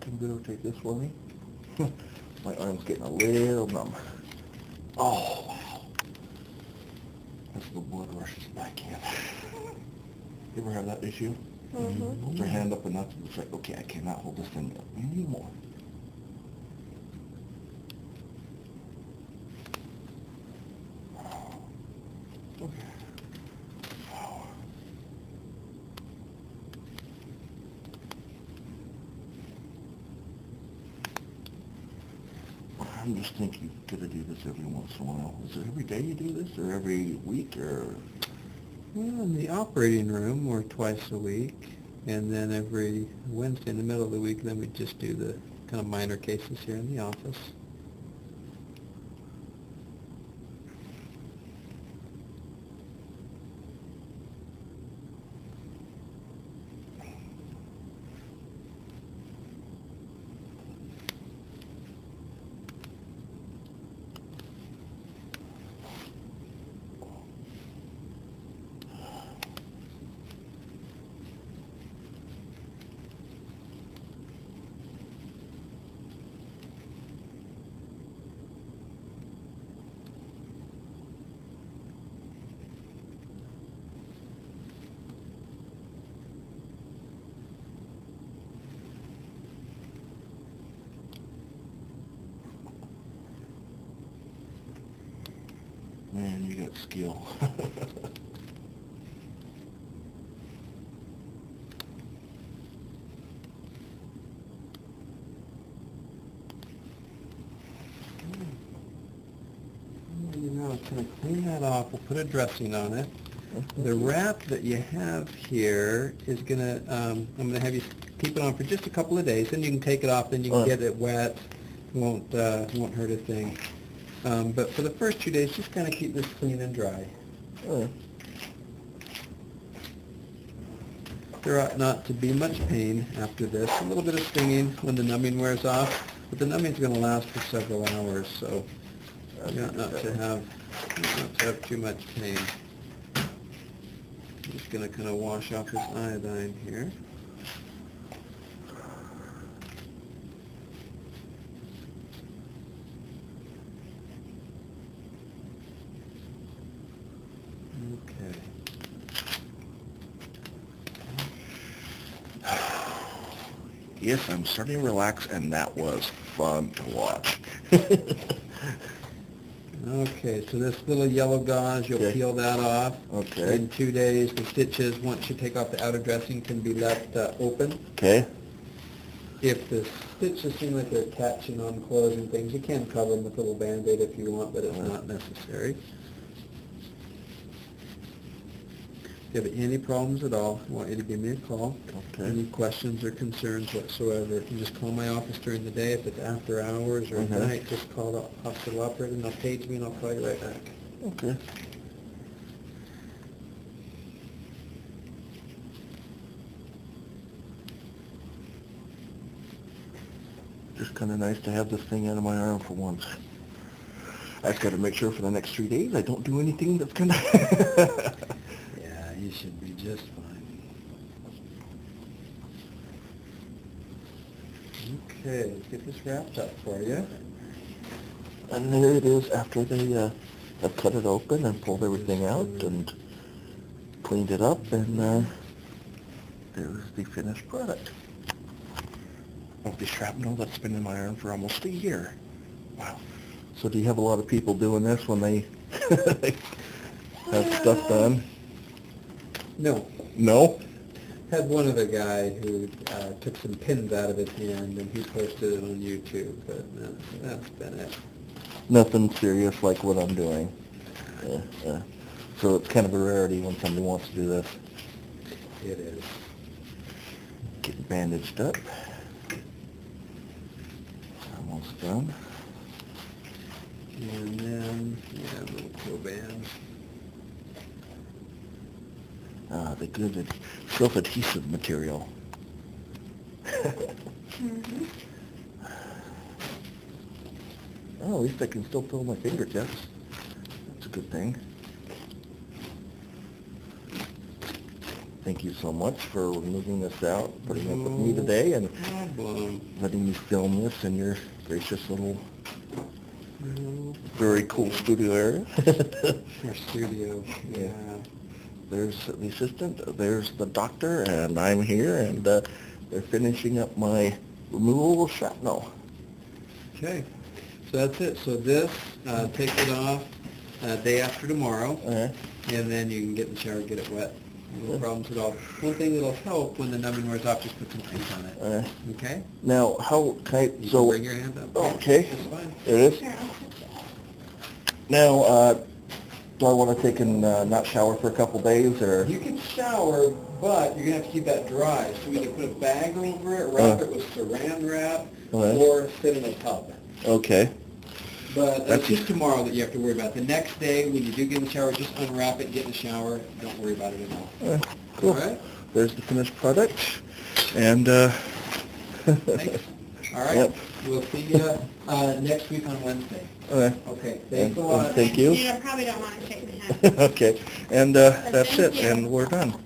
Can you videotape this for me? My arm's getting a little numb. Oh, wow. That's the blood rushes back in. You ever have that issue? Mm-hmm. Hold your hand up enough, it's like, okay, I cannot hold this thing up anymore. Okay. Wow. I'm just thinking you gotta do this every once in a while. Is it every day you do this, or every week, or? Well, in the operating room, or twice a week, and then every Wednesday in the middle of the week, then we just do the kind of minor cases here in the office. Man, you got skill. You know, it's going to clean that off. We'll put a dressing on it. The wrap that you have here is going to, I'm going to have you keep it on for just a couple of days, then you can take it off, then you can get it wet. Won't hurt a thing. But for the first 2 days, just kind of keep this clean and dry. There ought not to be much pain after this. A little bit of stinging when the numbing wears off, but the numbing is going to last for several hours, so you ought not to have too much pain. I'm just going to kind of wash off this iodine here. Okay. Yes, I'm starting to relax, and that was fun to watch. Okay, so this little yellow gauze, you'll peel that off. Okay. In 2 days, the stitches, once you take off the outer dressing, can be left open. Okay. If the stitches seem like they're catching on clothes and things, you can cover them with a little Band-Aid if you want, but it's not necessary. If you have any problems at all, I want you to give me a call. Okay. Any questions or concerns whatsoever, you can just call my office during the day. If it's after hours or at night, just call the hospital operator and they'll page me and I'll call you right back. Okay. Just kind of nice to have this thing out of my arm for once. I just got to make sure for the next 3 days I don't do anything that's kind of... Yeah, you should be just fine. Okay, let's get this wrapped up for you. And there it is after they have cut it open and pulled everything out and cleaned it up, and there's the finished product. Of the shrapnel that's been in my arm for almost a year. Wow. So do you have a lot of people doing this when they have stuff done? No. No? Had one other guy who took some pins out of his hand and he posted it on YouTube, but that's been it. Nothing serious like what I'm doing. So it's kind of a rarity when somebody wants to do this. It is. Getting bandaged up. Almost done. And then, yeah, a little toe band. The good self-adhesive material. Mm-hmm. Oh, at least I can still feel my fingertips. That's a good thing. thank you so much for moving this out, putting up with me today, and letting me film this in your gracious little, very cool studio area. Our studio, yeah. There's the assistant, there's the doctor, and I'm here, and they're finishing up my removal of shrapnel. Okay, so that's it. So this, take it off day after tomorrow, and then you can get in the shower and get it wet. No problems at all. One thing that'll help when the numbing wears off, just put some ice on it. Okay? Now, how can I, You so... can bring your hand up. Okay. That's fine. There it is. Now, do I want to take and not shower for a couple days, or? You can shower, but you're going to have to keep that dry. So either put a bag over it, wrap it with saran wrap, or sit in a tub. Okay. But that's just tomorrow that you have to worry about. The next day, when you do get in the shower, just unwrap it, get in the shower. Don't worry about it at all. Cool. All right? There's the finished product. And, Thanks. All right. Yep. We'll see you next week on Wednesday. Okay. Okay. Thanks a lot. Thank you. You probably don't want to shake my hand. Okay. And that's it. And we're done.